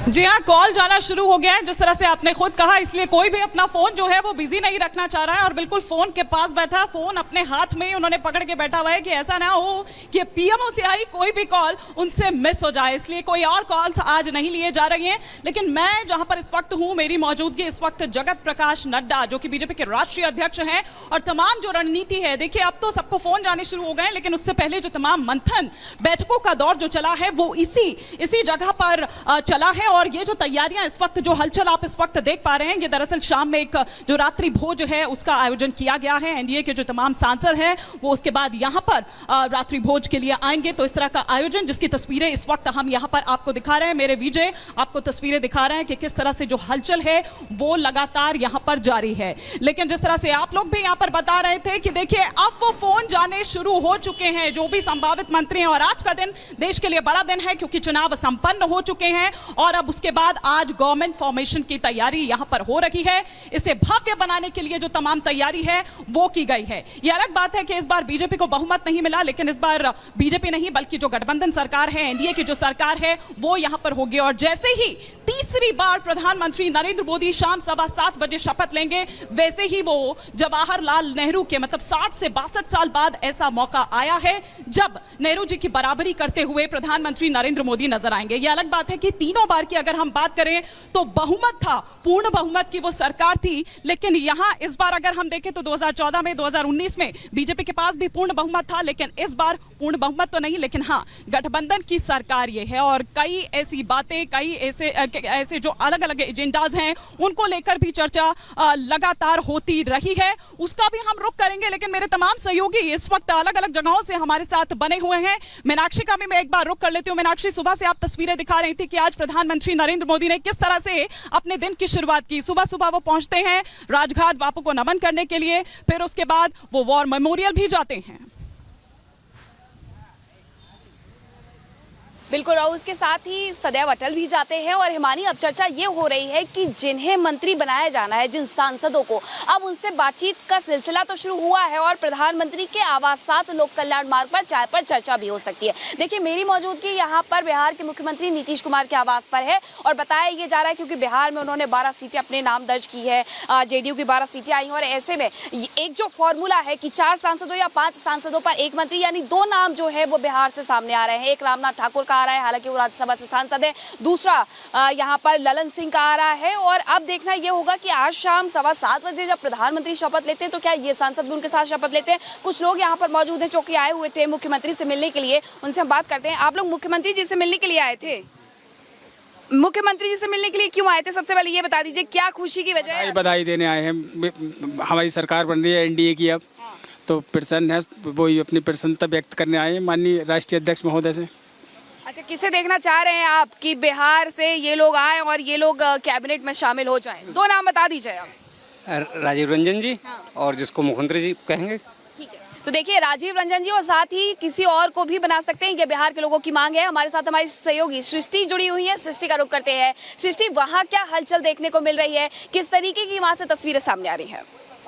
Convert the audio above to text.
जी हाँ, कॉल जाना शुरू हो गया है। जिस तरह से आपने खुद कहा, इसलिए कोई भी अपना फोन जो है वो बिजी नहीं रखना चाह रहा है और बिल्कुल फोन के पास बैठा, फोन अपने हाथ में उन्होंने पकड़ के बैठा हुआ है कि ऐसा ना हो कि पीएमओ से आई कोई भी कॉल उनसे मिस हो जाए। इसलिए कोई और कॉल्स आज नहीं लिए जा रही हैं। लेकिन मैं जहां पर इस वक्त हूं, मेरी मौजूदगी इस वक्त जगत प्रकाश नड्डा जो कि बीजेपी के राष्ट्रीय अध्यक्ष हैं, और तमाम जो रणनीति है, देखिए अब तो सबको फोन जाने शुरू हो गए, लेकिन उससे पहले जो तमाम मंथन बैठकों का दौर जो चला है वो इसी जगह पर चला है। और ये जो तैयारियां इस वक्त, जो हलचल आप इस वक्त देख पा रहे हैं, ये दरअसल शाम में एक जो रात्रि भोज है उसका आयोजन किया गया है। एनडीए के जो तमाम सांसद हैं वो उसके बाद यहां पर रात्रि भोज के लिए आएंगे। तो इस तरह का आयोजन जिसकी तस्वीरें इस वक्त हम यहां पर आपको दिखा रहे हैं, मेरे विजय आपको तस्वीरें दिखा रहे हैं कि किस तरह से जो हलचल है वो लगातार यहां पर जारी है। लेकिन जिस तरह से आप लोग भी यहां पर बता रहे थे कि देखिए अब वो फोन जाने शुरू हो चुके हैं जो भी संभावित मंत्री हैं, और आज का दिन देश के लिए बड़ा दिन है क्योंकि चुनाव संपन्न हो चुके हैं और अब उसके बाद आज गवर्नमेंट फॉर्मेशन की तैयारी यहां पर हो रही है। इसे भव्य बनाने के लिए जो तमाम तैयारी है वो की गई है। यह अलग बात है कि इस बार बीजेपी को बहुमत नहीं मिला, लेकिन इस बार बीजेपी नहीं बल्कि जो गठबंधन सरकार है, एनडीए की जो सरकार है वो यहां पर होगी। और जैसे ही तीसरी बार प्रधानमंत्री नरेंद्र मोदी शाम 7:15 बजे शपथ लेंगे, वैसे ही वो जवाहरलाल नेहरू के मतलब 60 से 62 साल बाद ऐसा मौका आया है जब नेहरू जी की बराबरी करते हुए प्रधानमंत्री नरेंद्र मोदी नजर आएंगे। यह अलग बात है कि तीनों बार की अगर हम बात करें तो बहुमत था, पूर्ण बहुमत की वो सरकार थी, लेकिन यहां इस बार अगर हम देखें तो 2014 में, 2019 में बीजेपी के पास भी पूर्ण बहुमत था, लेकिन इस बार पूर्ण बहुमत तो नहीं, लेकिन हाँ गठबंधन की सरकार ये है। और कई ऐसी बातें, कई ऐसे जो अलग अलग एजेंडाज हैं उनको लेकर भी चर्चा लगातार होती रही है, उसका भी हम रुख करेंगे। लेकिन मेरे तमाम सहयोगी इस वक्त अलग अलग जगहों से हमारे साथ बने हुए हैं। मीनाक्षी का भी मैं एक बार रुख कर लेती हूँ। मीनाक्षी, सुबह से आप तस्वीरें दिखा रही थी कि आज प्रधानमंत्री नरेंद्र मोदी ने किस तरह से अपने दिन की शुरुआत की। सुबह सुबह वो पहुंचते हैं राजघाट बापू को नमन करने के लिए, फिर उसके बाद वो वॉर मेमोरियल भी जाते हैं। बिल्कुल, और उसके साथ ही सदैव अटल भी जाते हैं। और हिमानी, अब चर्चा ये हो रही है कि जिन्हें मंत्री बनाया जाना है, जिन सांसदों को, अब उनसे बातचीत का सिलसिला तो शुरू हुआ है और प्रधानमंत्री के आवास 7 लोक कल्याण मार्ग पर चाय पर चर्चा भी हो सकती है। देखिए, मेरी मौजूदगी यहाँ पर बिहार के मुख्यमंत्री नीतीश कुमार के आवास पर है और बताया ये जा रहा है क्योंकि बिहार में उन्होंने 12 सीटें अपने नाम दर्ज की है, जेडीयू की 12 सीटें आई हैं, और ऐसे में एक जो फॉर्मूला है कि 4 सांसदों या 5 सांसदों पर एक मंत्री, यानी 2 नाम जो है वो बिहार से सामने आ रहे हैं। एक रामनाथ ठाकुर का आ रहा है, हालांकि वो राज्यसभा से सांसद है, दूसरा यहाँ पर ललन सिंह का आ रहा है। और अब देखना ये होगा कि आज शाम 7:15 बजे जब प्रधानमंत्री शपथ लेते हैं तो क्या ये सांसद भी उनके साथ शपथ लेते हैं। कुछ लोग यहाँ पर मौजूद हैं जो कि आए हुए थे मुख्यमंत्री से मिलने के लिए, उनसे हम बात करते हैं। आप लोग मुख्यमंत्री जी से मिलने के लिए आए थे? मुख्यमंत्री जी से मिलने के लिए क्यों आए थे? सबसे पहले ये बता दीजिए, क्या खुशी की वजह है? बधाई देने आए हैं। हमारी सरकार बन रही है एनडीए की, अब तो प्रसन्न है, वो अपनी प्रसन्नता व्यक्त करने आए हैं माननीय राष्ट्रीय अध्यक्ष महोदय से। अच्छा, किसे देखना चाह रहे हैं आप कि बिहार से ये लोग आए और ये लोग कैबिनेट में शामिल हो जाएं? 2 नाम बता दीजिए आप। राजीव रंजन जी, और जिसको मुख्यमंत्री जी कहेंगे। ठीक है, तो देखिए राजीव रंजन जी और साथ ही किसी और को भी बना सकते हैं, ये बिहार के लोगों की मांग है। हमारे साथ हमारी सहयोगी सृष्टि जुड़ी हुई है, सृष्टि का रुख करते हैं। सृष्टि, वहाँ क्या हलचल देखने को मिल रही है, किस तरीके की वहाँ से तस्वीरें सामने आ रही है?